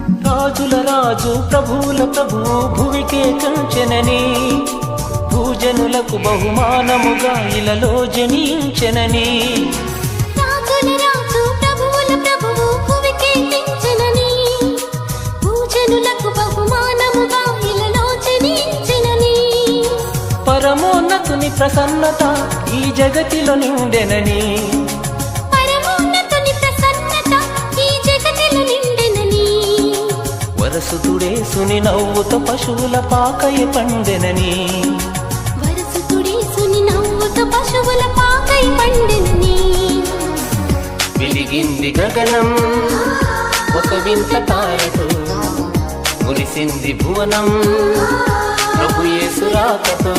రాజుల రాజు ప్రభువుల ప్రభువు భువికే కంచెనని, భూజనులకు బహుమానముగా ఇలలో జనించెనని. రాజుల రాజు ప్రభువుల ప్రభువు భువికే కంచెనని, భూజనులకు బహుమానముగా ఇలలో జనించెనని. పరమోన్నతుని ప్రసన్నత ఈ జగతిలో నిండెనని, వరసుతుడేసుని నవ్వుతో పశువుల పాకయ పండెనని, వరసుతుడేసుని నవ్వుతో పశువుల పాకయ పండెనని. వెలిగింది గగనం ఒక వింత తారతో, మురిసింది భువనం ప్రభు యేసు రాకతో.